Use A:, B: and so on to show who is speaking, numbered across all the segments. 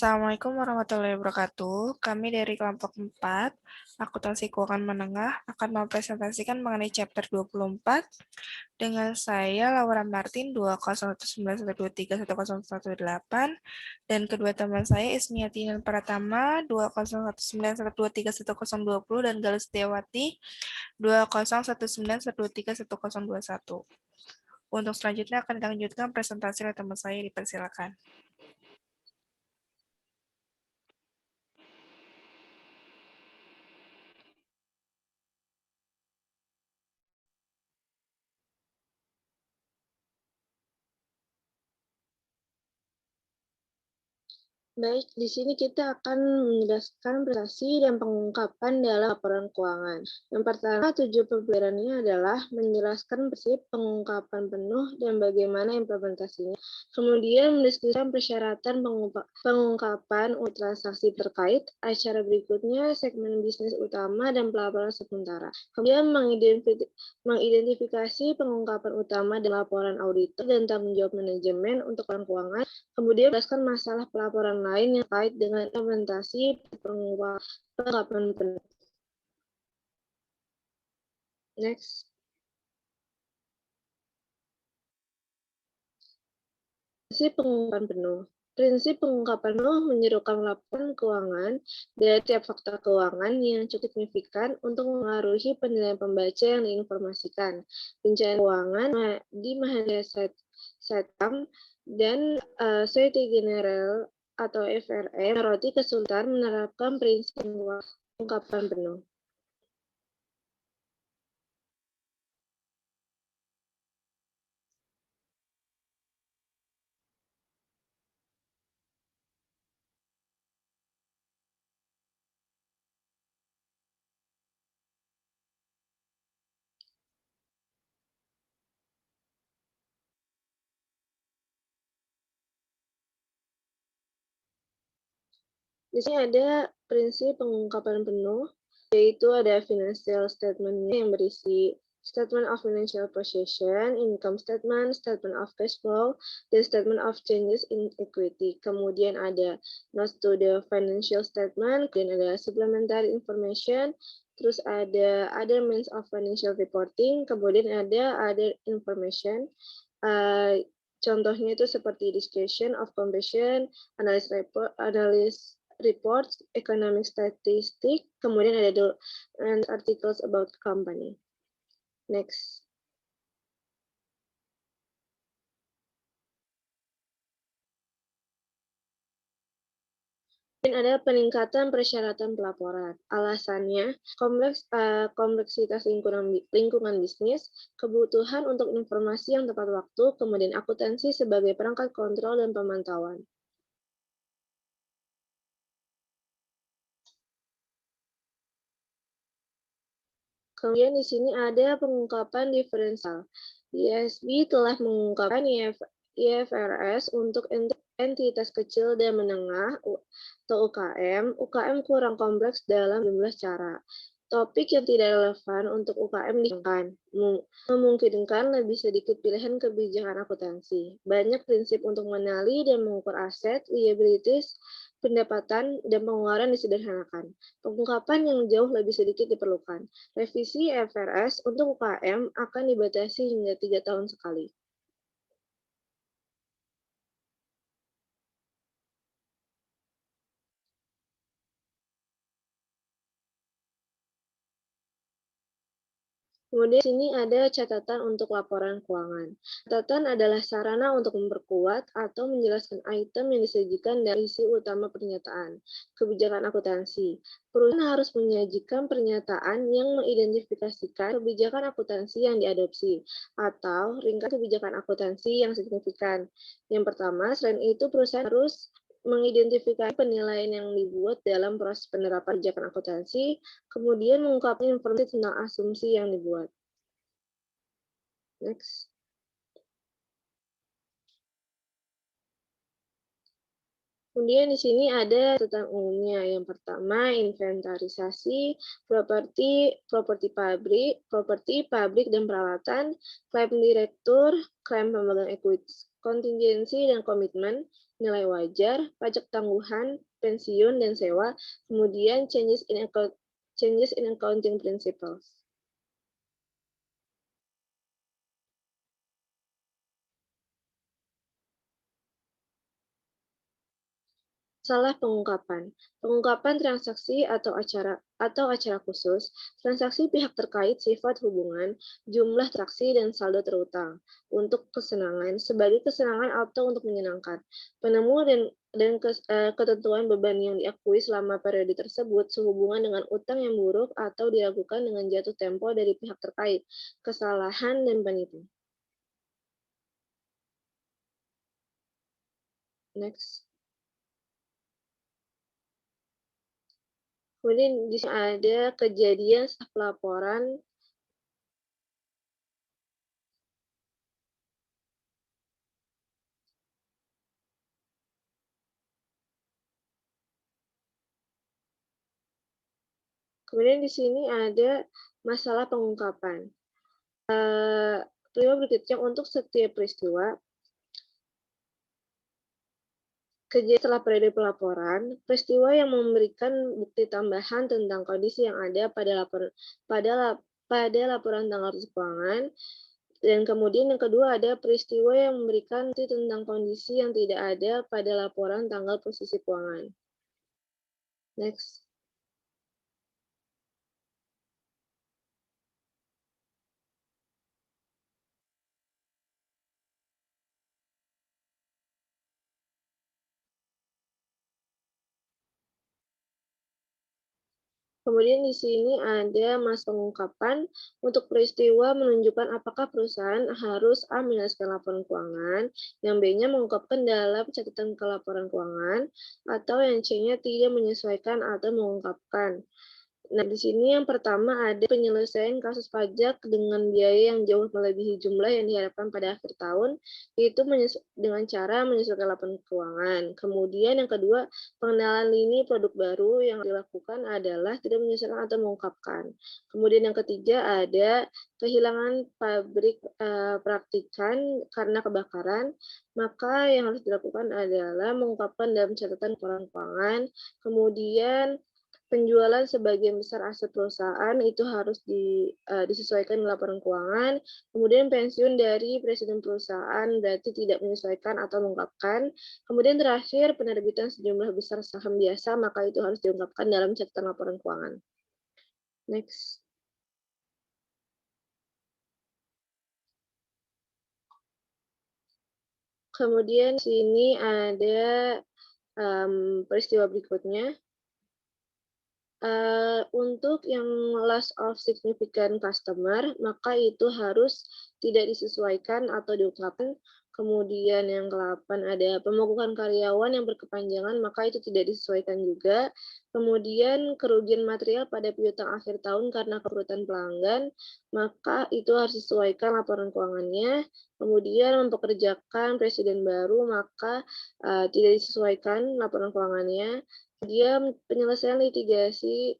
A: Assalamualaikum warahmatullahi wabarakatuh. Kami dari kelompok 4, Akuntansi Keuangan Menengah, akan mempresentasikan mengenai chapter 24 dengan saya, Laura Martin, 20191231018, dan kedua teman saya, Ismiati dan Pratama, 20191231020, dan Galih Setiawati, 20191231021. Untuk selanjutnya akan dilanjutkan presentasi oleh teman saya, dipersilakan.
B: Baik, di sini kita akan menjelaskan prestasi dan pengungkapan dalam laporan keuangan. Yang pertama, tujuan pembelajarannya adalah menjelaskan prinsip pengungkapan penuh dan bagaimana implementasinya. Kemudian mendiskusikan persyaratan pengungkapan transaksi terkait. Acara berikutnya, segmen bisnis utama dan pelaporan sementara. Kemudian mengidentifikasi pengungkapan utama dan laporan auditor dan tanggung jawab manajemen untuk laporan keuangan. Kemudian menjelaskan masalah pelaporan lain yang terkait dengan implementasi pengungkapan penuh. Next. Prinsip pengungkapan penuh. Prinsip pengungkapan penuh menyerukan laporan keuangan dari tiap faktor keuangan yang cukup signifikan untuk mengaruhi penilaian pembaca yang diinformasikan. Pencairan keuangan di Mahadaya Satam dan Societe Generale atau FRM menyoroti kesulitan menerapkan prinsip pengungkapan penuh. Di sini ada prinsip pengungkapan penuh, yaitu ada financial statement-nya yang berisi statement of financial position, income statement, statement of cash flow, dan statement of changes in equity. Kemudian ada notes to the financial statement, kemudian ada supplementary information, terus ada other means of financial reporting, kemudian ada other information. Contohnya itu seperti discussion of completion, analysis reports, economic statistic, kemudian ada articles about company. Next. Dan ada peningkatan persyaratan pelaporan. Alasannya, kompleksitas lingkungan bisnis, kebutuhan untuk informasi yang tepat waktu, kemudian akuntansi sebagai perangkat kontrol dan pemantauan. Kemudian di sini ada pengungkapan diferensial. IASB telah mengungkapkan IFRS untuk entitas kecil dan menengah atau UKM. UKM kurang kompleks dalam jumlah cara. Topik yang tidak relevan untuk UKM dihilangkan, memungkinkan lebih sedikit pilihan kebijakan akuntansi. Banyak prinsip untuk mengenali dan mengukur aset, liabilities, pendapatan, dan pengeluaran disederhanakan. Pengungkapan yang jauh lebih sedikit diperlukan. Revisi IFRS untuk UKM akan dibatasi hingga 3 tahun sekali. Kemudian di sini ada catatan untuk laporan keuangan. Catatan adalah sarana untuk memperkuat atau menjelaskan item yang disajikan dari isi utama pernyataan. Kebijakan akuntansi. Perusahaan harus menyajikan pernyataan yang mengidentifikasikan kebijakan akuntansi yang diadopsi atau ringkas kebijakan akuntansi yang signifikan. Yang pertama, selain itu perusahaan harus mengidentifikasi penilaian yang dibuat dalam proses penerapan kebijakan akuntansi, kemudian mengungkapkan informasi tentang asumsi yang dibuat. Next. Kemudian di sini ada tentang umumnya. Yang pertama, inventarisasi properti pabrik dan peralatan, klaim direktur, klaim pemegang kontingensi dan komitmen, nilai wajar, pajak tangguhan, pensiun, dan sewa, kemudian changes in accounting principles. Salah pengungkapan. Pengungkapan transaksi atau acara khusus, transaksi pihak terkait sifat hubungan, jumlah transaksi dan saldo terutang untuk kesenangan sebagai kesenangan atau untuk menyenangkan. Penemu dan ketentuan beban yang diakui selama periode tersebut sehubungan dengan utang yang buruk atau diragukan dengan jatuh tempo dari pihak terkait, kesalahan dan penipu. Next. Kemudian di sini ada kejadian setelah pelaporan. Kemudian di sini ada masalah pengungkapan. Peristiwa berikutnya untuk setiap peristiwa, kejadian setelah periode pelaporan, peristiwa yang memberikan bukti tambahan tentang kondisi yang ada pada laporan tanggal keuangan, dan kemudian yang kedua ada peristiwa yang memberikan bukti tentang kondisi yang tidak ada pada laporan tanggal posisi keuangan. Next. Kemudian di sini ada masa pengungkapan untuk peristiwa menunjukkan apakah perusahaan harus A menyelesaikan laporan keuangan, yang B-nya mengungkapkan dalam catatan kelaporan keuangan, atau yang C-nya tidak menyesuaikan atau mengungkapkan. Nah, di sini yang pertama ada penyelesaian kasus pajak dengan biaya yang jauh melebihi jumlah yang diharapkan pada akhir tahun, yaitu dengan cara menyesuaikan laporan keuangan. Kemudian yang kedua, pengenalan lini produk baru yang dilakukan adalah tidak menyesuaikan atau mengungkapkan. Kemudian yang ketiga ada kehilangan pabrik praktikan karena kebakaran, maka yang harus dilakukan adalah mengungkapkan dalam catatan laporan keuangan. Kemudian penjualan sebagian besar aset perusahaan itu harus disesuaikan di laporan keuangan. Kemudian pensiun dari presiden perusahaan berarti tidak menyesuaikan atau mengungkapkan. Kemudian terakhir penerbitan sejumlah besar saham biasa, maka itu harus diungkapkan dalam catatan laporan keuangan. Next. Kemudian sini ada peristiwa berikutnya. Untuk yang loss of significant customer, maka itu harus tidak disesuaikan atau diungkapkan. Kemudian yang ke-8 ada pemogokan karyawan yang berkepanjangan, maka itu tidak disesuaikan juga. Kemudian kerugian material pada piutang akhir tahun karena kerugian pelanggan, maka itu harus disesuaikan laporan keuangannya. Kemudian mempekerjakan presiden baru, maka tidak disesuaikan laporan keuangannya. Kemudian penyelesaian litigasi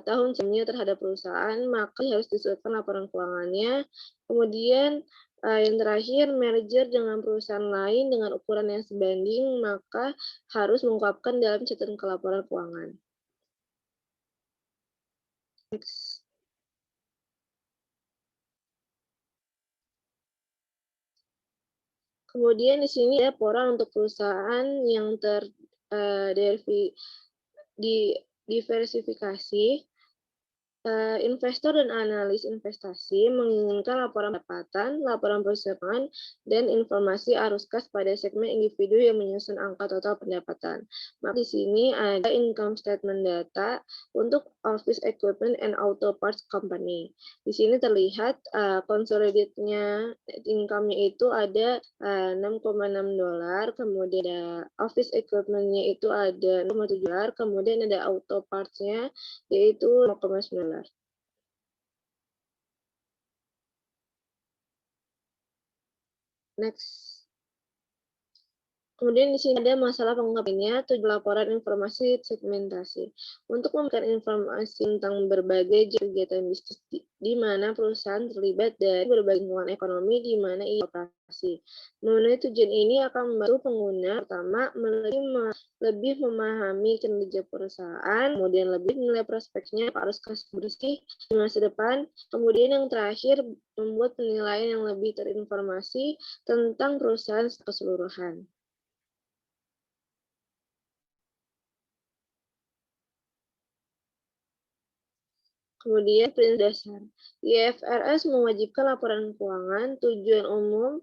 B: tahun sebelumnya terhadap perusahaan, maka harus disesuaikan laporan keuangannya. Kemudian yang terakhir, merger dengan perusahaan lain dengan ukuran yang sebanding, maka harus mengungkapkan dalam catatan laporan keuangan. Next. Kemudian di sini ada laporan untuk perusahaan yang diversifikasi. Investor dan analis investasi menginginkan laporan pendapatan, laporan persiapan, dan informasi arus kas pada segmen individu yang menyusun angka total pendapatan. Maka di sini ada income statement data untuk office equipment and auto parts company. Di sini terlihat consolidated-nya income-nya itu ada $6,6, kemudian ada office equipment-nya itu ada $6,7, kemudian ada auto parts-nya yaitu $0,9. Next. Kemudian di sini ada masalah pengungkapannya, tujuan laporan informasi segmentasi. Untuk memberikan informasi tentang berbagai kegiatan bisnis di mana perusahaan terlibat dari berbagai lingkungan ekonomi di mana ia operasi. Memenuhi tujuan ini akan membantu pengguna pertama lebih memahami kinerja perusahaan, kemudian lebih menilai prospeknya arus kas bersih di masa depan, kemudian yang terakhir membuat penilaian yang lebih terinformasi tentang perusahaan keseluruhan. Kemudian prinsip dasar. IFRS mewajibkan laporan keuangan, tujuan umum,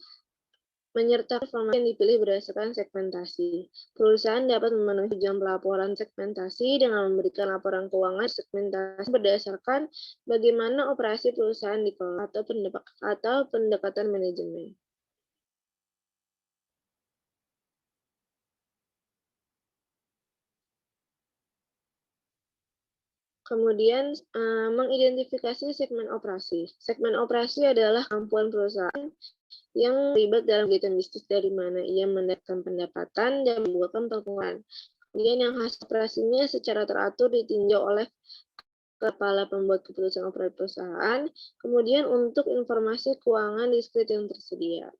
B: menyertakan informasi yang dipilih berdasarkan segmentasi. Perusahaan dapat memenuhi tujuan pelaporan segmentasi dengan memberikan laporan keuangan segmentasi berdasarkan bagaimana operasi perusahaan dikelola atau pendekatan manajemen. Kemudian mengidentifikasi segmen operasi. Segmen operasi adalah kemampuan perusahaan yang terlibat dalam kegiatan bisnis dari mana ia mendapatkan pendapatan dan membuahkan pengeluaran. Kemudian yang hasil operasinya secara teratur ditinjau oleh kepala pembuat keputusan operasi perusahaan. Kemudian untuk informasi keuangan diskret yang tersedia.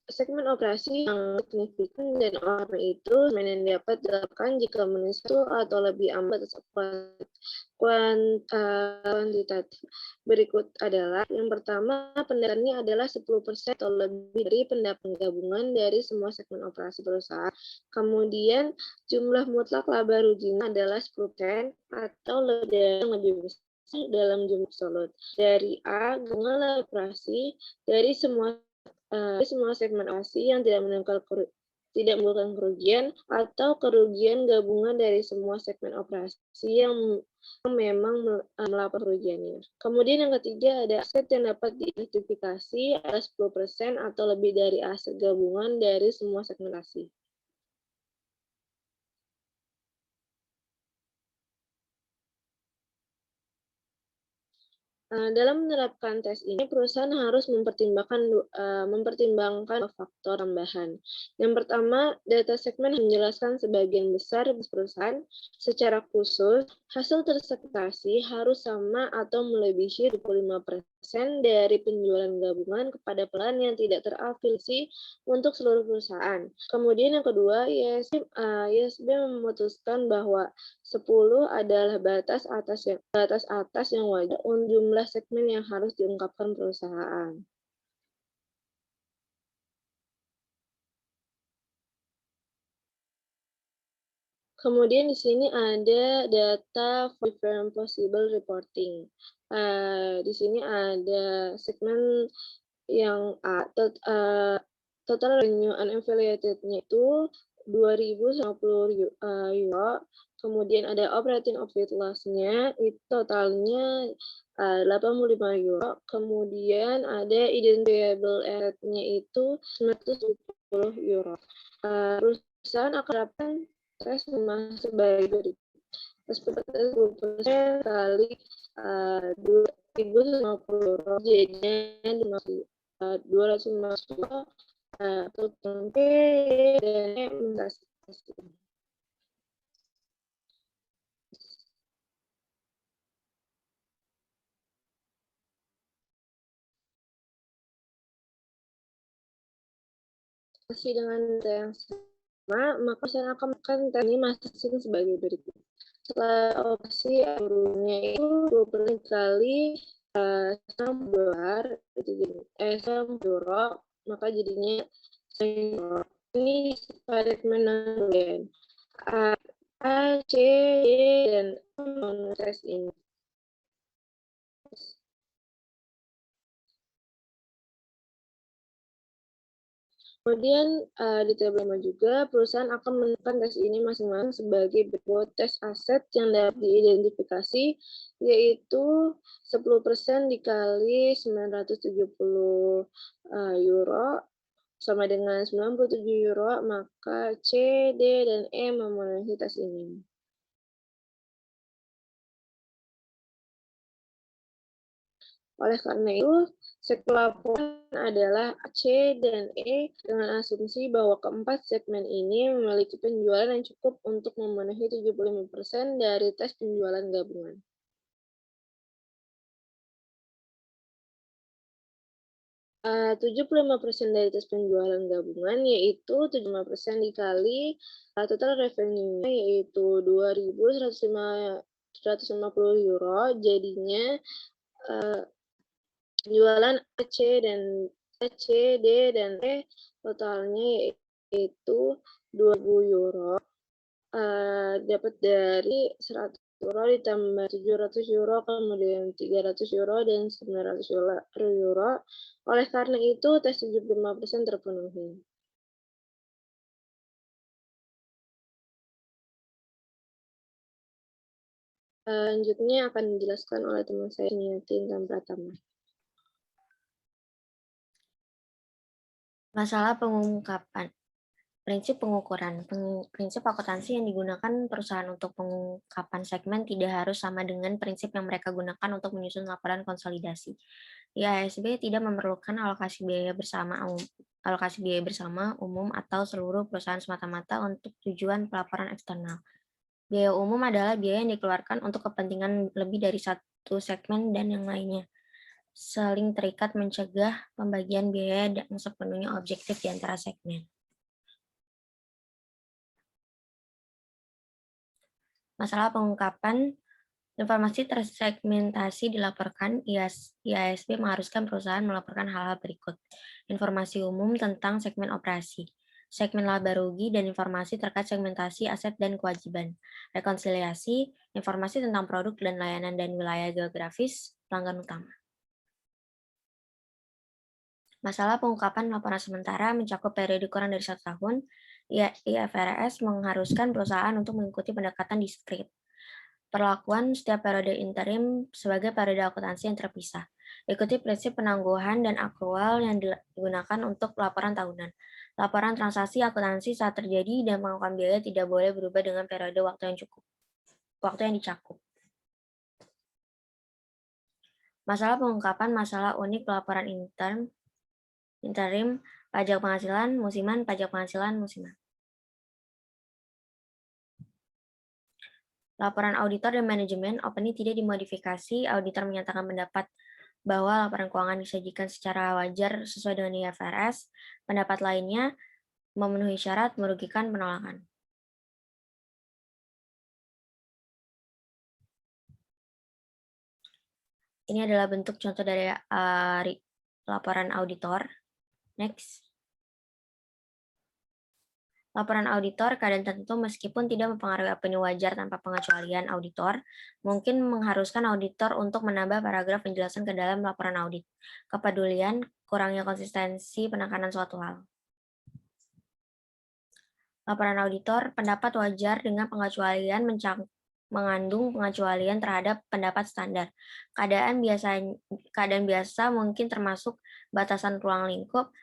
B: Segmen operasi yang signifikan dan warna itu segmen yang dapat dilakukan jika memenuhi satu atau lebih ambang batas kuantitatif. Berikut adalah yang pertama, pendapatannya adalah 10% atau lebih dari pendapatan gabungan dari semua segmen operasi perusahaan. Kemudian jumlah mutlak laba ruginya adalah 10% atau lebih besar dalam jumlah absolut. Dari A, gabungan laba operasi dari semua segmen operasi yang tidak menimbulkan kerugian atau kerugian gabungan dari semua segmen operasi yang memang melapor kerugiannya. Kemudian yang ketiga ada aset yang dapat diidentifikasi ada 10% atau lebih dari aset gabungan dari semua segmentasi. Dalam menerapkan tes ini, perusahaan harus mempertimbangkan dua faktor tambahan. Yang pertama, data segmen menjelaskan sebagian besar perusahaan. Secara khusus, hasil tersegmentasi harus sama atau melebihi 25% dari penjualan gabungan kepada pelanggan yang tidak terafiliasi untuk seluruh perusahaan. Kemudian yang kedua, ISB memutuskan bahwa 10 adalah batas atas yang wajar untuk jumlah segmen yang harus diungkapkan perusahaan. Kemudian di sini ada data for different possible reporting. Di sini ada segmen yang total revenue unaffiliated-nya itu 2.050 euro. Kemudian ada operating profit loss-nya itu totalnya 85 euro. Kemudian ada identifiable asset-nya itu 970 euro. Perusahaan akan dapat tes sebagai berikut. Tes 10% kali 2.050 euro jadinya 250 atau dan investasi. Masih dengan data yang sama, maka saya akan melakukan tes ini masing sebagai berikut. Setelah operasi euronya itu 20 kali $100 itu jadi euro, maka jadinya euro. Ini pada menang A, C, D, dan tes ini. Kemudian di tabel 5 juga, perusahaan akan menentukan tes ini masing-masing sebagai berikut tes aset yang dapat diidentifikasi, yaitu 10% dikali 970 euro, sama dengan 97 euro, maka C, D, dan E memenuhi tes ini. Oleh karena itu, segmen laporan adalah C dan E dengan asumsi bahwa keempat segmen ini memiliki penjualan yang cukup untuk memenuhi 75% dari tes penjualan gabungan. 75% dari tes penjualan gabungan, yaitu 75% dikali total revenue-nya, yaitu 2.150 euro, jadinya penjualan C, D, dan E totalnya yaitu 2.000 euro, dapat dari 100 euro ditambah 700 euro, kemudian 300 euro, dan 900 euro. Oleh karena itu, tes 75% terpenuhi. Selanjutnya akan dijelaskan oleh teman saya, Tintan Pratama.
C: Masalah pengungkapan. Prinsip pengukuran. Prinsip akuntansi yang digunakan perusahaan untuk pengungkapan segmen tidak harus sama dengan prinsip yang mereka gunakan untuk menyusun laporan konsolidasi. IASB tidak memerlukan alokasi biaya bersama umum atau seluruh perusahaan semata-mata untuk tujuan pelaporan eksternal. Biaya umum adalah biaya yang dikeluarkan untuk kepentingan lebih dari satu segmen dan yang lainnya, saling terikat mencegah pembagian biaya yang sepenuhnya objektif di antara segmen. Masalah pengungkapan informasi tersegmentasi dilaporkan, IASB mengharuskan perusahaan melaporkan hal-hal berikut. Informasi umum tentang segmen operasi, segmen laba rugi, dan informasi terkait segmentasi aset dan kewajiban. Rekonsiliasi, informasi tentang produk dan layanan dan wilayah geografis pelanggan utama. Masalah pengungkapan laporan sementara mencakup periode kurang dari 1 tahun. IFRS mengharuskan perusahaan untuk mengikuti pendekatan diskrit. Perlakuan setiap periode interim sebagai periode akuntansi yang terpisah. Ikuti prinsip penangguhan dan akrual yang digunakan untuk laporan tahunan. Laporan transaksi akuntansi saat terjadi dan pengakuan biaya tidak boleh berubah dengan periode waktu yang dicakup. Masalah pengungkapan masalah unik pelaporan interim, pajak penghasilan musiman, pajak penghasilan musiman. Laporan auditor dan manajemen opening tidak dimodifikasi. Auditor menyatakan pendapat bahwa laporan keuangan disajikan secara wajar sesuai dengan IFRS. Pendapat lainnya memenuhi syarat merugikan penolakan. Ini adalah bentuk contoh dari laporan auditor. Next. Laporan auditor keadaan tertentu meskipun tidak mempengaruhi opini wajar tanpa pengecualian auditor, mungkin mengharuskan auditor untuk menambah paragraf penjelasan ke dalam laporan audit. Kepedulian, kurangnya konsistensi penekanan suatu hal. Laporan auditor, pendapat wajar dengan pengecualian mengandung pengecualian terhadap pendapat standar. Keadaan biasa mungkin termasuk batasan ruang lingkup.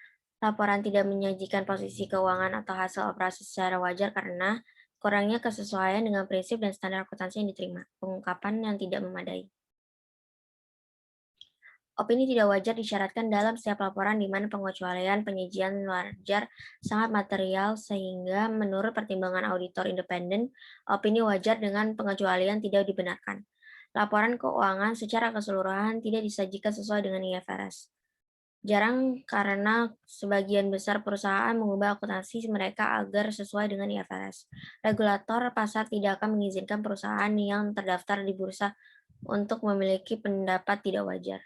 C: Laporan tidak menyajikan posisi keuangan atau hasil operasi secara wajar karena kurangnya kesesuaian dengan prinsip dan standar akuntansi yang diterima. Pengungkapan yang tidak memadai. Opini tidak wajar disyaratkan dalam setiap laporan di mana pengecualian penyajian wajar sangat material sehingga menurut pertimbangan auditor independen, opini wajar dengan pengecualian tidak dibenarkan. Laporan keuangan secara keseluruhan tidak disajikan sesuai dengan IFRS. Jarang karena sebagian besar perusahaan mengubah akuntansi mereka agar sesuai dengan IFRS. Regulator pasar tidak akan mengizinkan perusahaan yang terdaftar di bursa untuk memiliki pendapat tidak wajar.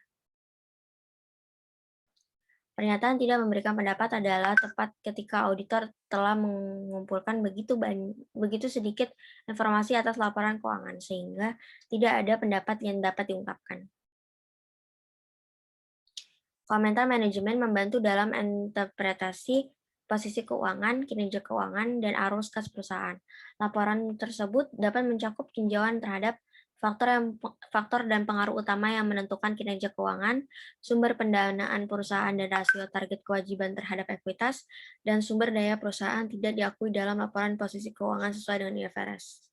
C: Pernyataan tidak memberikan pendapat adalah tepat ketika auditor telah mengumpulkan begitu sedikit informasi atas laporan keuangan sehingga tidak ada pendapat yang dapat diungkapkan. Komentar manajemen membantu dalam interpretasi posisi keuangan, kinerja keuangan, dan arus kas perusahaan. Laporan tersebut dapat mencakup tinjauan terhadap faktor dan pengaruh utama yang menentukan kinerja keuangan, sumber pendanaan perusahaan dan rasio target kewajiban terhadap ekuitas, dan sumber daya perusahaan tidak diakui dalam laporan posisi keuangan sesuai dengan IFRS.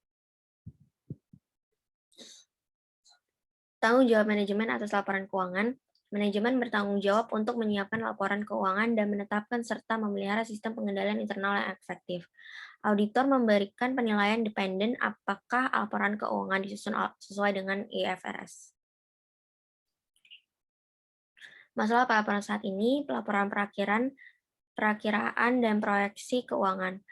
C: Tanggung jawab manajemen atas laporan keuangan. Manajemen bertanggung jawab untuk menyiapkan laporan keuangan dan menetapkan serta memelihara sistem pengendalian internal yang efektif. Auditor memberikan penilaian independen apakah laporan keuangan disusun sesuai dengan IFRS. Masalah pelaporan saat ini, pelaporan perakiraan dan proyeksi keuangan.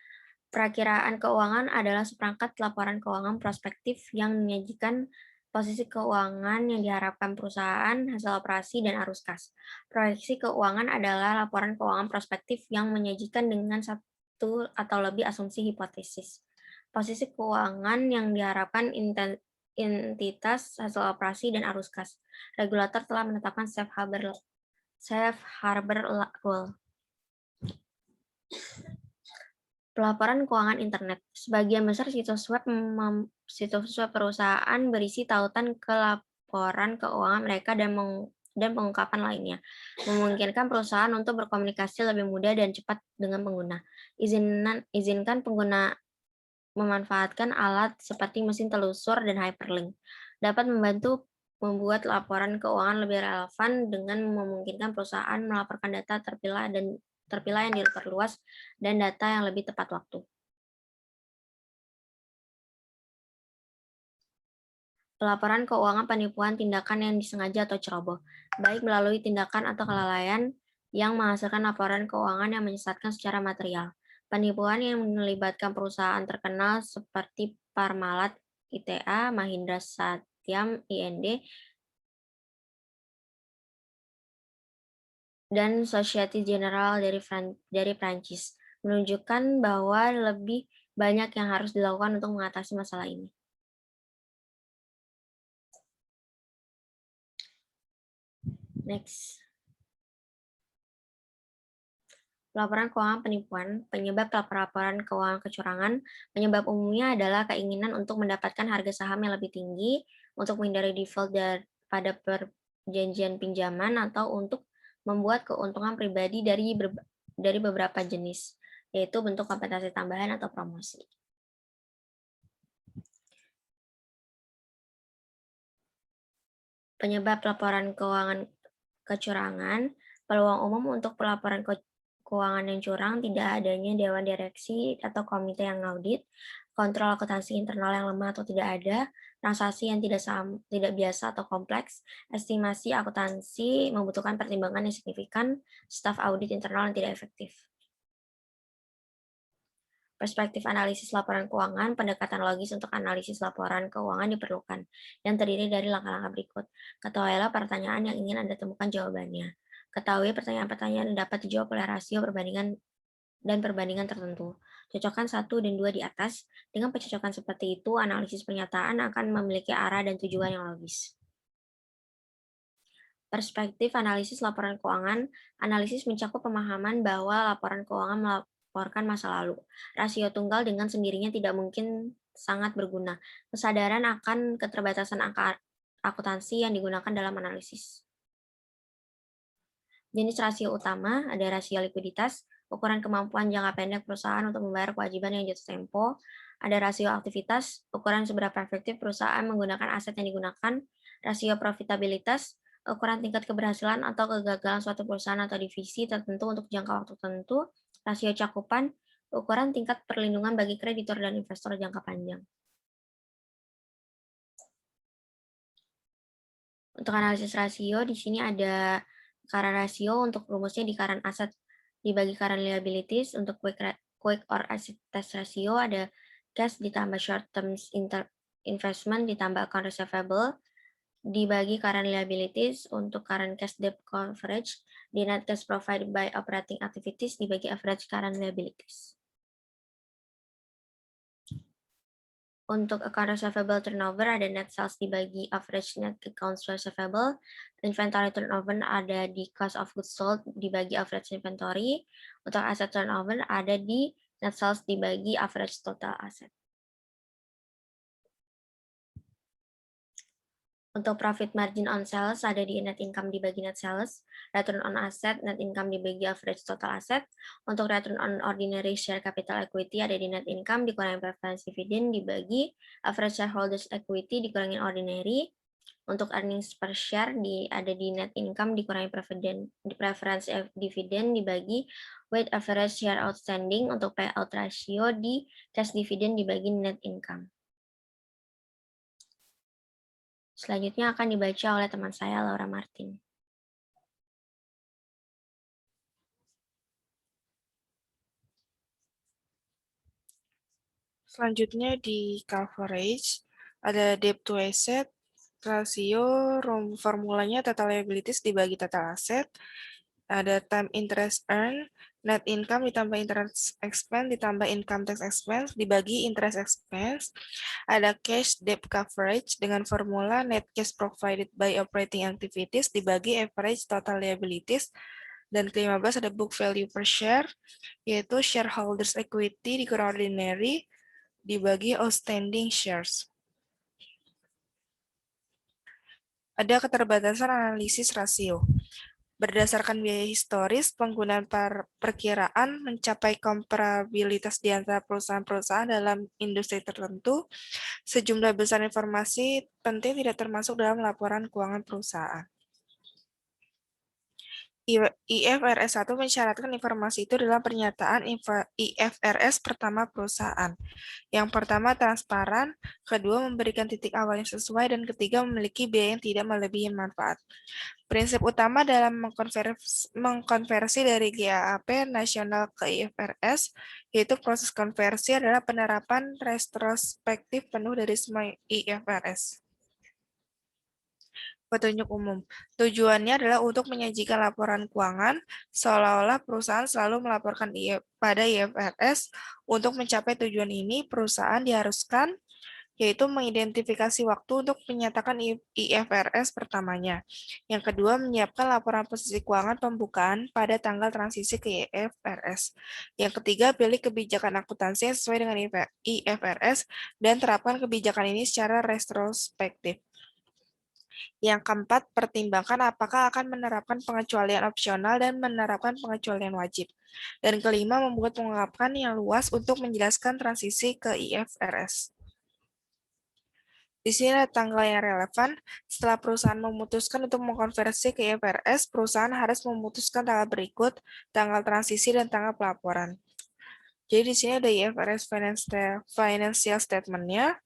C: Perakiraan keuangan adalah seperangkat laporan keuangan prospektif yang menyajikan posisi keuangan yang diharapkan perusahaan, hasil operasi, dan arus kas. Proyeksi keuangan adalah laporan keuangan prospektif yang menyajikan dengan satu atau lebih asumsi hipotesis. Posisi keuangan yang diharapkan entitas, hasil operasi, dan arus kas. Regulator telah menetapkan safe harbor rule. Pelaporan keuangan internet. Sebagian besar situs web perusahaan berisi tautan ke laporan keuangan mereka dan pengungkapan lainnya, memungkinkan perusahaan untuk berkomunikasi lebih mudah dan cepat dengan pengguna. Izinkan pengguna memanfaatkan alat seperti mesin telusur dan hyperlink. Dapat membantu membuat laporan keuangan lebih relevan dengan memungkinkan perusahaan melaporkan data terpilah yang diperluas dan data yang lebih tepat waktu. Pelaporan keuangan penipuan tindakan yang disengaja atau ceroboh, baik melalui tindakan atau kelalaian yang menghasilkan laporan keuangan yang menyesatkan secara material. Penipuan yang melibatkan perusahaan terkenal seperti Parmalat ITA, Mahindra Satyam IND, dan Société Générale dari Prancis, menunjukkan bahwa lebih banyak yang harus dilakukan untuk mengatasi masalah ini. Next. Laporan keuangan penipuan, penyebab laporan keuangan kecurangan, penyebab umumnya adalah keinginan untuk mendapatkan harga saham yang lebih tinggi, untuk menghindari default pada perjanjian pinjaman, atau untuk membuat keuntungan pribadi dari beberapa jenis, yaitu bentuk kompensasi tambahan atau promosi. Penyebab laporan keuangan kecurangan, peluang umum untuk pelaporan keuangan yang curang, tidak adanya dewan direksi atau komite yang ngaudit, kontrol akuntansi internal yang lemah atau tidak ada, transaksi yang tidak biasa atau kompleks, estimasi akuntansi membutuhkan pertimbangan yang signifikan, staf audit internal yang tidak efektif. Perspektif analisis laporan keuangan, pendekatan logis untuk analisis laporan keuangan diperlukan, yang terdiri dari langkah-langkah berikut. Ketahuilah pertanyaan yang ingin Anda temukan jawabannya. Ketahui pertanyaan-pertanyaan yang dapat dijawab oleh rasio perbandingan tertentu. Cocokkan 1 dan 2 di atas. Dengan pencocokan seperti itu, analisis pernyataan akan memiliki arah dan tujuan yang logis. Perspektif analisis laporan keuangan, analisis mencakup pemahaman bahwa laporan keuangan melaporkan masa lalu. Rasio tunggal dengan sendirinya tidak mungkin sangat berguna. Kesadaran akan keterbatasan angka akuntansi yang digunakan dalam analisis. Jenis rasio utama, ada rasio likuiditas, ukuran kemampuan jangka pendek perusahaan untuk membayar kewajiban yang jatuh tempo. Ada rasio aktivitas, ukuran seberapa efektif perusahaan menggunakan aset yang digunakan. Rasio profitabilitas, ukuran tingkat keberhasilan atau kegagalan suatu perusahaan atau divisi tertentu untuk jangka waktu tertentu. Rasio cakupan, ukuran tingkat perlindungan bagi kreditur dan investor jangka panjang. Untuk analisis rasio, di sini ada current ratio untuk rumusnya di current asset dibagi current liabilities. Untuk quick or asset test ratio ada cash ditambah short term investment ditambah account receivable dibagi current liabilities. Untuk current cash debt coverage di net cash provided by operating activities dibagi average current liabilities. Untuk account receivable turnover ada net sales dibagi average net accounts receivable. Inventory turnover ada di cost of goods sold dibagi average inventory. Untuk asset turnover ada di net sales dibagi average total asset. Untuk profit margin on sales ada di net income dibagi net sales, return on asset, net income dibagi average total asset. Untuk return on ordinary share capital equity ada di net income dikurangi preference dividend dibagi average shareholders equity dikurangi ordinary. Untuk earnings per share ada di net income dikurangi preference dividend dibagi weighted average share outstanding. Untuk payout ratio di cash dividend dibagi net income. Selanjutnya akan dibaca oleh teman saya, Laura Martin.
A: Selanjutnya di coverage, ada debt to asset, rasio, formulanya total liabilities dibagi total asset, ada time interest earn, net income ditambah interest expense ditambah income tax expense dibagi interest expense, ada cash debt coverage dengan formula net cash provided by operating activities dibagi average total liabilities, dan ke-15 ada book value per share, yaitu shareholders equity dikurang ordinary dibagi outstanding shares. Ada keterbatasan analisis rasio. Berdasarkan biaya historis, penggunaan perkiraan mencapai komparabilitas di antara perusahaan-perusahaan dalam industri tertentu. Sejumlah besar informasi penting tidak termasuk dalam laporan keuangan perusahaan. IFRS 1 mensyaratkan informasi itu dalam pernyataan IFRS pertama perusahaan. Yang pertama, transparan, kedua, memberikan titik awal yang sesuai, dan ketiga, memiliki biaya yang tidak melebihi manfaat. Prinsip utama dalam mengkonversi dari GAAP nasional ke IFRS, yaitu proses konversi adalah penerapan retrospektif penuh dari semua IFRS. Petunjuk umum. Tujuannya adalah untuk menyajikan laporan keuangan seolah-olah perusahaan selalu melaporkan pada IFRS. Untuk mencapai tujuan ini, perusahaan diharuskan yaitu mengidentifikasi waktu untuk menyatakan IFRS pertamanya. Yang kedua, menyiapkan laporan posisi keuangan pembukaan pada tanggal transisi ke IFRS. Yang ketiga, pilih kebijakan akuntansi yang sesuai dengan IFRS dan terapkan kebijakan ini secara retrospektif. Yang keempat, pertimbangkan apakah akan menerapkan pengecualian opsional dan menerapkan pengecualian wajib. Dan kelima, membuat pengungkapan yang luas untuk menjelaskan transisi ke IFRS. Di sini ada tanggal yang relevan. Setelah perusahaan memutuskan untuk mengkonversi ke IFRS, perusahaan harus memutuskan tanggal berikut, tanggal transisi, dan tanggal pelaporan. Jadi di sini ada IFRS Financial Statement-nya.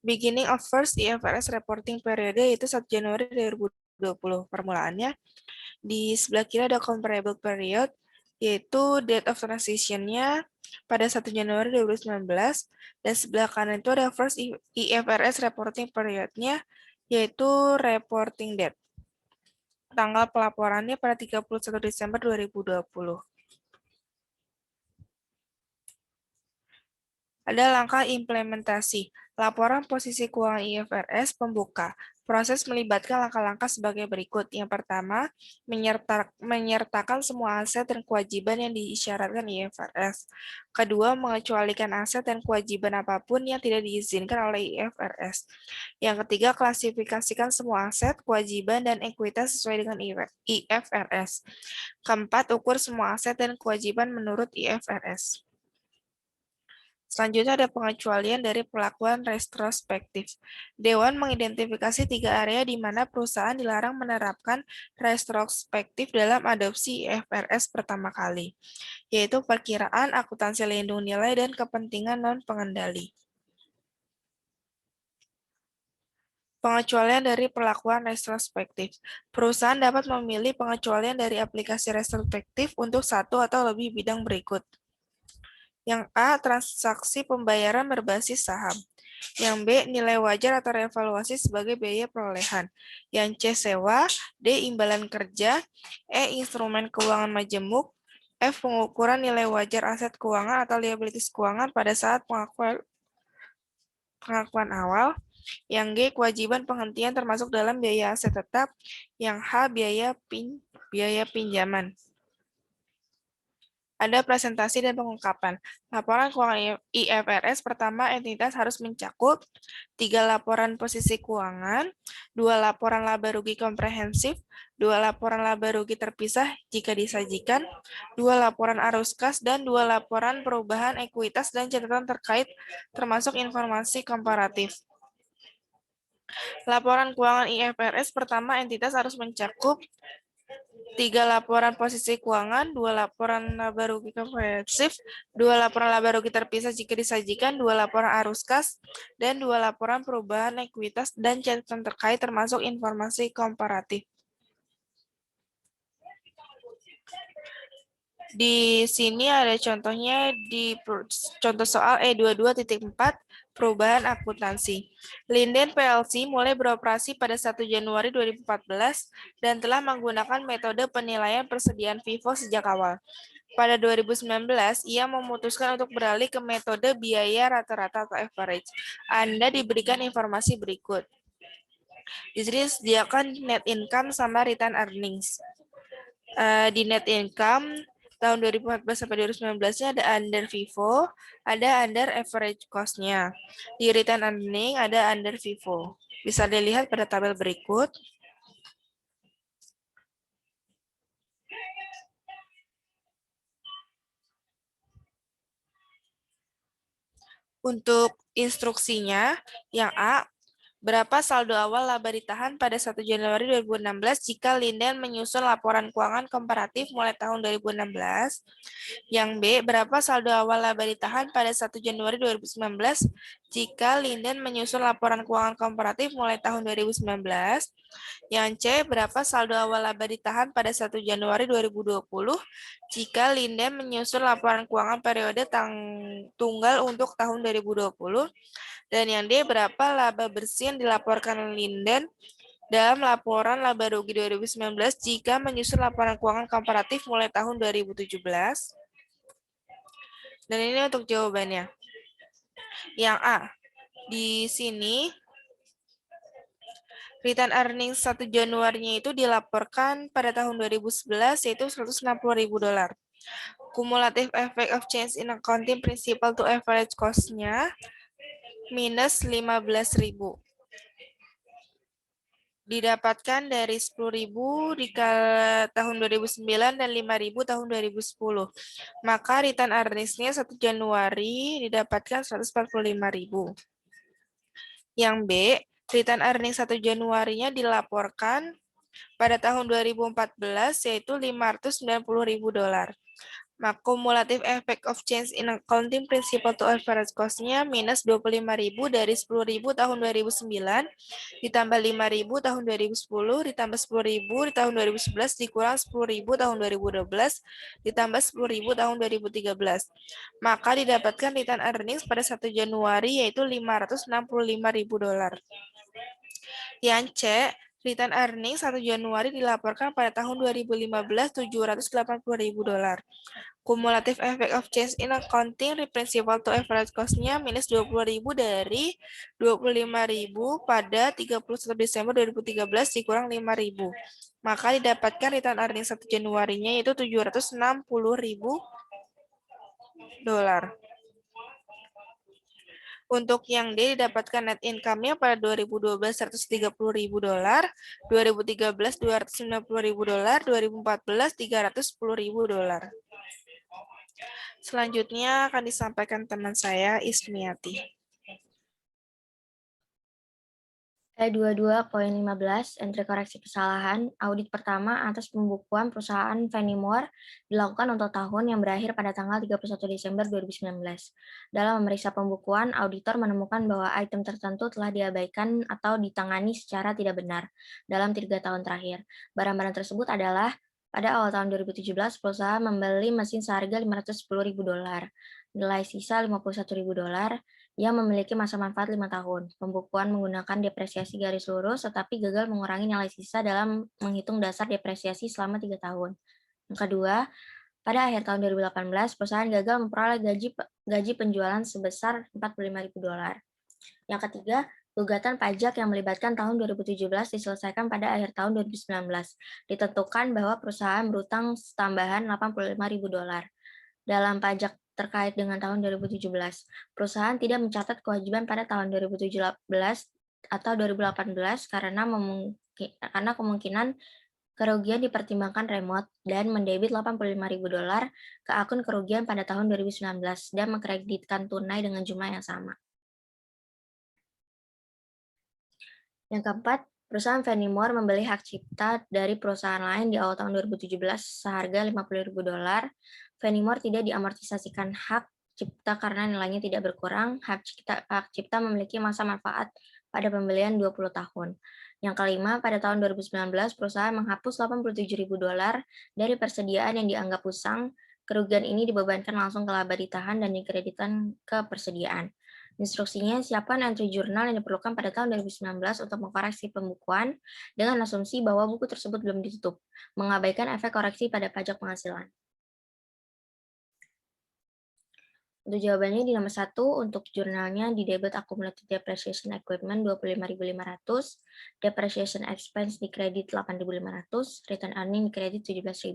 A: Beginning of first IFRS reporting period, yaitu 1 Januari 2020. Permulaannya. Di sebelah kiri ada comparable period, yaitu date of transition-nya pada 1 Januari 2019, dan sebelah kanan itu ada first IFRS reporting period-nya, yaitu reporting date. Tanggal pelaporannya pada 31 Desember 2020. Ada langkah implementasi. Laporan posisi keuangan IFRS pembuka. Proses melibatkan langkah-langkah sebagai berikut. Yang pertama, menyertakan semua aset dan kewajiban yang diisyaratkan IFRS. Kedua, mengecualikan aset dan kewajiban apapun yang tidak diizinkan oleh IFRS. Yang ketiga, klasifikasikan semua aset, kewajiban, dan ekuitas sesuai dengan IFRS. Keempat, ukur semua aset dan kewajiban menurut IFRS. Selanjutnya ada pengecualian dari perlakuan retrospektif. Dewan mengidentifikasi 3 area di mana perusahaan dilarang menerapkan retrospektif dalam adopsi IFRS pertama kali, yaitu perkiraan, akuntansi lindung nilai, dan kepentingan non-pengendali. Pengecualian dari perlakuan retrospektif. Perusahaan dapat memilih pengecualian dari aplikasi retrospektif untuk satu atau lebih bidang berikut. Yang A, transaksi pembayaran berbasis saham. Yang B, nilai wajar atau revaluasi sebagai biaya perolehan. Yang C, sewa. D, imbalan kerja. E, instrumen keuangan majemuk. F, pengukuran nilai wajar aset keuangan atau liabilitas keuangan pada saat pengakuan awal. Yang G, kewajiban penghentian termasuk dalam biaya aset tetap. Yang H, biaya pinjaman. Ada presentasi dan pengungkapan. Laporan keuangan IFRS pertama, entitas harus mencakup 3 laporan posisi keuangan, 2 laporan laba rugi komprehensif, 2 laporan laba rugi terpisah jika disajikan, 2 laporan arus kas, dan 2 laporan perubahan ekuitas dan catatan terkait termasuk informasi komparatif. Laporan keuangan IFRS pertama, entitas harus mencakup 3 laporan posisi keuangan, 2 laporan laba rugi komprehensif, 2 laporan laba rugi terpisah jika disajikan, 2 laporan arus kas, dan 2 laporan perubahan ekuitas dan catatan terkait termasuk informasi komparatif. Di sini ada contohnya di contoh soal E22.4 perubahan akuntansi. Linden PLC mulai beroperasi pada 1 Januari 2014 dan telah menggunakan metode penilaian persediaan FIFO sejak awal. Pada 2019, ia memutuskan untuk beralih ke metode biaya rata-rata atau average. Anda diberikan informasi berikut. Di sini disediakan net income sama return earnings. Di net income tahun 2014 sampai 2019-nya ada under FIFO, ada under average cost-nya. Di return earning ada under FIFO. Bisa dilihat pada tabel berikut. Untuk instruksinya, yang A, berapa saldo awal laba ditahan pada 1 Januari 2016 jika Linden menyusun laporan keuangan komparatif mulai tahun 2016? Yang B, berapa saldo awal laba ditahan pada 1 Januari 2019 jika Linden menyusun laporan keuangan komparatif mulai tahun 2019? Yang C, berapa saldo awal laba ditahan pada 1 Januari 2020 jika Linden menyusun laporan keuangan periode tunggal untuk tahun 2020? Dan yang D, berapa laba bersih yang dilaporkan Linden dalam laporan laba rugi 2019 jika menyusun laporan keuangan komparatif mulai tahun 2017? Dan ini untuk jawabannya. Yang A, di sini return earnings 1 Januari-nya itu dilaporkan pada tahun 2011 yaitu $160.000. Cumulative effect of change in accounting principal to average cost-nya minus 15.000. Didapatkan dari 10.000 di tahun 2009 dan 5.000 tahun 2010. Maka return earnings-nya 1 Januari didapatkan 145.000. Yang B, return earnings 1 Januari-nya dilaporkan pada tahun 2014 yaitu $590.000. Maka cumulative effect of change in accounting principal to average cost-nya minus 25.000 dari 10.000 tahun 2009 ditambah 5.000 tahun 2010 ditambah 10.000 di tahun 2011 dikurang 10.000 tahun 2012 ditambah 10.000 tahun 2013. Maka didapatkan return earnings pada 1 Januari yaitu $565.000. Yang C, return earnings 1 Januari dilaporkan pada tahun 2015 $780.000. Cumulative effect of change in accounting principal to average cost-nya minus 20.000 dari 25.000 pada 31 Desember 2013 dikurang 5.000. Maka didapatkan return earnings 1 Januari-nya yaitu $760.000. Untuk yang D didapatkan net income-nya pada 2012 $130.000, 2013 $290.000, 2014 $310.000. Selanjutnya akan disampaikan teman saya Ismiati.
C: E22.15, entry koreksi kesalahan, audit pertama atas pembukuan perusahaan Fenimore dilakukan untuk tahun yang berakhir pada tanggal 31 Desember 2019. Dalam memeriksa pembukuan, auditor menemukan bahwa item tertentu telah diabaikan atau ditangani secara tidak benar dalam 3 tahun terakhir. Barang-barang tersebut adalah pada awal tahun 2017, perusahaan membeli mesin seharga $510.000, nilai sisa $51.000, yang memiliki masa manfaat 5 tahun. Pembukuan menggunakan depresiasi garis lurus, tetapi gagal mengurangi nilai sisa dalam menghitung dasar depresiasi selama 3 tahun. Yang kedua, pada akhir tahun 2018, perusahaan gagal memperoleh gaji penjualan sebesar $45.000. Yang ketiga, gugatan pajak yang melibatkan tahun 2017 diselesaikan pada akhir tahun 2019. Ditentukan bahwa perusahaan berutang tambahan $85.000. Dalam pajak terkait dengan tahun 2017, perusahaan tidak mencatat kewajiban pada tahun 2017 atau 2018 karena kemungkinan kerugian dipertimbangkan remote dan mendebit $85.000 ke akun kerugian pada tahun 2019 dan mengkreditkan tunai dengan jumlah yang sama. Yang keempat, perusahaan Fenimore membeli hak cipta dari perusahaan lain di awal tahun 2017 seharga $50.000. Fenimore tidak diamortisasikan hak cipta karena nilainya tidak berkurang. Hak cipta memiliki masa manfaat pada pembelian 20 tahun. Yang kelima, pada tahun 2019, perusahaan menghapus $87.000 dari persediaan yang dianggap usang. Kerugian ini dibebankan langsung ke laba ditahan dan dikreditkan ke persediaan. Instruksinya, siapkan entry jurnal yang diperlukan pada tahun 2019 untuk mengkoreksi pembukuan dengan asumsi bahwa buku tersebut belum ditutup, mengabaikan efek koreksi pada pajak penghasilan. Untuk jawabannya di nomor 1, untuk jurnalnya di debit accumulated depreciation equipment 25.500, depreciation expense di kredit 8.500, return earning di kredit 17.000.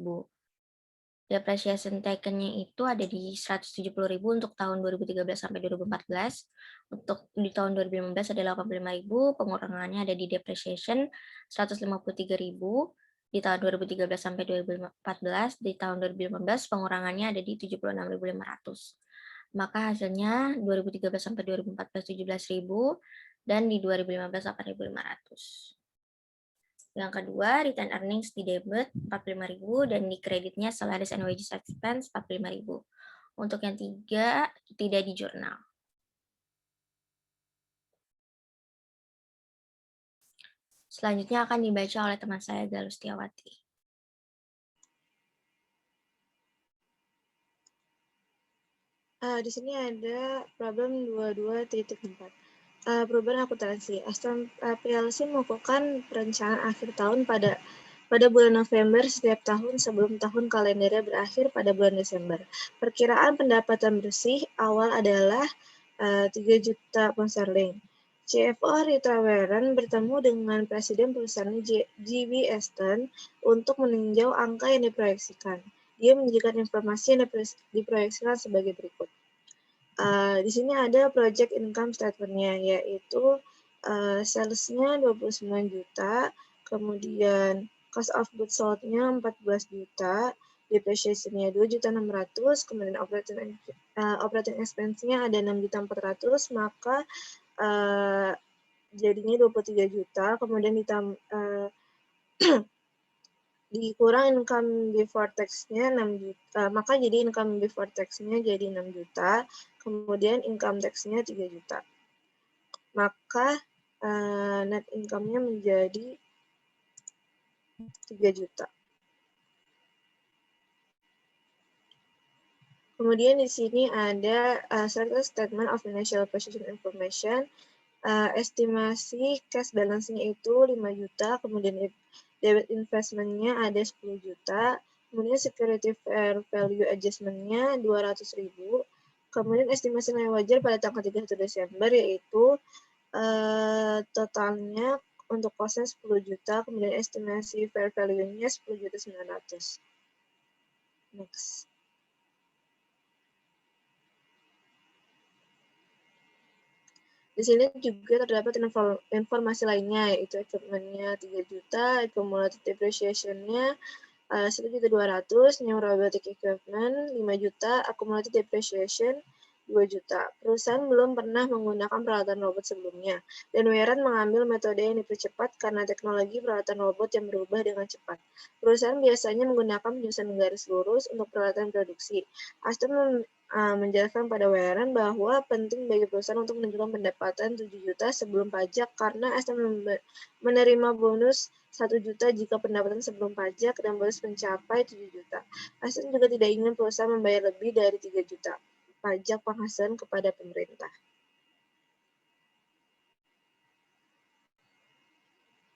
C: Depreciation taken-nya itu ada di 170.000 untuk tahun 2013 sampai 2014. Untuk di tahun 2015 ada 85.000, pengurangannya ada di depreciation 153.000 di tahun 2013 sampai 2014, di tahun 2015 pengurangannya ada di 76.500. Maka hasilnya 2013 sampai 2014 17.000 dan di 2015 8.500. Yang kedua, return earnings di debit 45.000 dan di kreditnya salaries and wages expense 45.000. Untuk yang tiga, tidak di jurnal. Selanjutnya akan dibaca oleh teman saya, Galuh Setiawati.
B: Di sini ada problem 22.4. Perubahan akuntansi. Aston PLC melakukan perencanaan akhir tahun pada bulan November setiap tahun sebelum tahun kalendernya berakhir pada bulan Desember. Perkiraan pendapatan bersih awal adalah 3 juta pound sterling. CFO Rita Warren bertemu dengan Presiden perusahaan G.B. Aston untuk meninjau angka yang diproyeksikan. Dia menyajikan informasi yang diproyeksikan sebagai berikut. Di sini ada project income statement-nya, yaitu sales-nya 29 juta, kemudian cost of goods sold-nya 14 juta, depreciation-nya 2.600.000, kemudian operating expense-nya ada 6.400.000, maka jadinya 23 juta, kemudian dikurang income before tax-nya 6 juta, maka jadi income before tax-nya jadi 6 juta, kemudian income tax-nya 3 juta. Maka net income-nya menjadi 3 juta. Kemudian di sini ada statement of financial position information. Estimasi cash balance-nya itu 5 juta, kemudian debit investment-nya ada 10 juta, kemudian security fair value adjustment-nya 200.000, kemudian estimasi nilai wajar pada tanggal 31 Desember yaitu totalnya untuk cost-nya 10 juta, kemudian estimasi fair value-nya 10.900.000. Next. Di sini juga terdapat informasi lainnya, yaitu equipment-nya 3 juta, accumulated depreciation-nya 1.200.000, new robotic equipment 5 juta, accumulated depreciation 2 juta. Perusahaan belum pernah menggunakan peralatan robot sebelumnya, dan Warren mengambil metode yang dipercepat karena teknologi peralatan robot yang berubah dengan cepat. Perusahaan biasanya menggunakan penyusunan garis lurus untuk peralatan produksi. Aston menjelaskan pada Warren bahwa penting bagi perusahaan untuk menunjukkan pendapatan 7 juta sebelum pajak karena Aston menerima bonus 1 juta jika pendapatan sebelum pajak dan bonus mencapai 7 juta. Aston juga tidak ingin perusahaan membayar lebih dari 3 juta pajak penghasilan kepada pemerintah.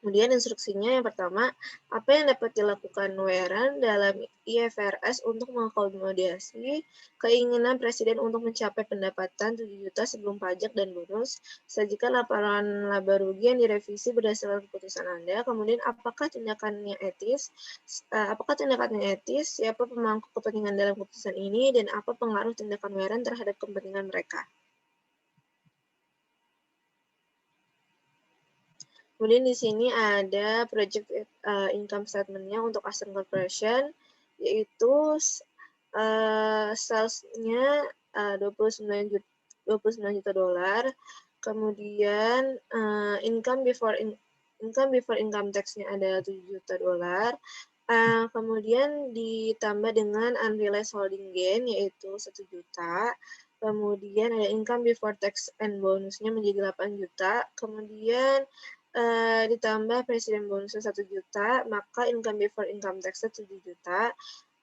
B: Kemudian instruksinya yang pertama, apa yang dapat dilakukan Warren dalam IFRS untuk mengakomodasi keinginan Presiden untuk mencapai pendapatan 7 juta sebelum pajak dan bonus, sajikan laporan laba rugi yang direvisi berdasarkan keputusan Anda, kemudian apakah tindakannya etis, siapa pemangku kepentingan dalam keputusan ini, dan apa pengaruh tindakan Warren terhadap kepentingan mereka. Kemudian di sini ada project income statement-nya untuk Aston Corporation, yaitu sales-nya 29 juta dolar, Kemudian income before income tax-nya ada $7 juta. Kemudian ditambah dengan unrealized holding gain yaitu 1 juta. Kemudian ada income before tax and bonusnya menjadi 8 juta. Kemudian ditambah presiden bonusnya 1 juta, maka income before income tax-nya 7 juta.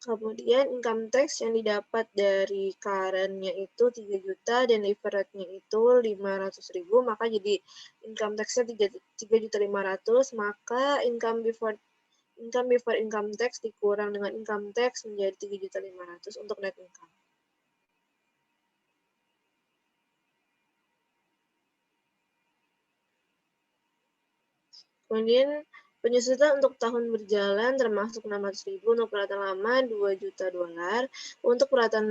B: Kemudian income tax yang didapat dari current-nya itu 3 juta dan leverage-nya itu 500.000, maka jadi income tax-nya 3.500.000, maka income before income tax dikurang dengan income tax menjadi 3.500.000 untuk net income. Kemudian penyusutan untuk tahun berjalan termasuk 600.000 untuk peralatan lama $2 juta. Untuk peralatan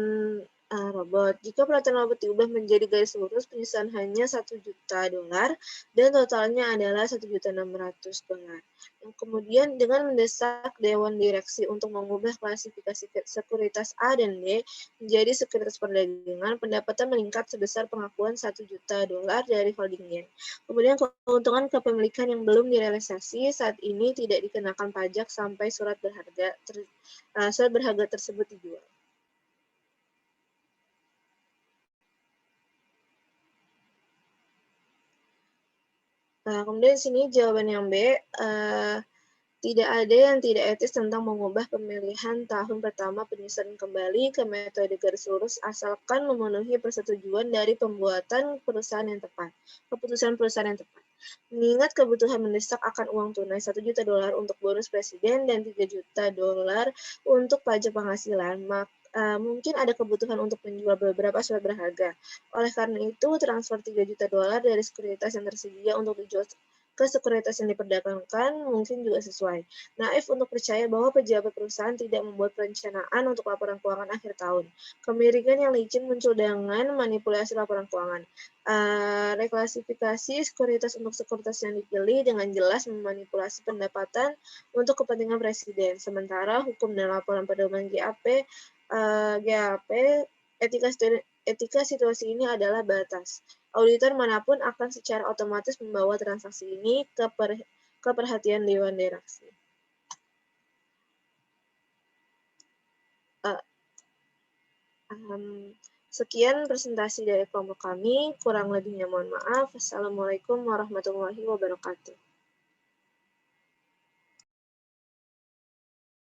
B: robot. Jika peralatan robot diubah menjadi garis lurus, penyusutan hanya $1 juta dan totalnya adalah $1.600.000. Kemudian dengan mendesak Dewan Direksi untuk mengubah klasifikasi sekuritas A dan B menjadi sekuritas perdagangan, pendapatan meningkat sebesar pengakuan $1 juta dari holding gain. Kemudian keuntungan kepemilikan yang belum direalisasi saat ini tidak dikenakan pajak sampai surat berharga tersebut dijual. Kemudian di sini jawaban yang B, tidak ada yang tidak etis tentang mengubah pemilihan tahun pertama penyusunan kembali ke metode garis lurus asalkan memenuhi persetujuan dari pembuatan perusahaan yang tepat, keputusan perusahaan yang tepat. Mengingat kebutuhan mendesak akan uang tunai $1 juta untuk bonus presiden dan $3 juta untuk pajak penghasilan, mungkin ada kebutuhan untuk menjual beberapa surat berharga. Oleh karena itu, transfer $3 juta dari sekuritas yang tersedia untuk dijual ke sekuritas yang diperdagangkan mungkin juga sesuai. Naif untuk percaya bahwa pejabat perusahaan tidak membuat perencanaan untuk laporan keuangan akhir tahun. Kemiringan yang licin muncul dengan manipulasi laporan keuangan. Reklasifikasi sekuritas untuk sekuritas yang dipilih dengan jelas memanipulasi pendapatan untuk kepentingan presiden. Sementara hukum dan laporan pedoman GAP, etika situasi ini adalah batas. Auditor manapun akan secara otomatis membawa transaksi ini ke perhatian Dewan Direksi. Sekian presentasi dari kelompok kami, kurang lebihnya mohon maaf. Assalamualaikum warahmatullahi wabarakatuh.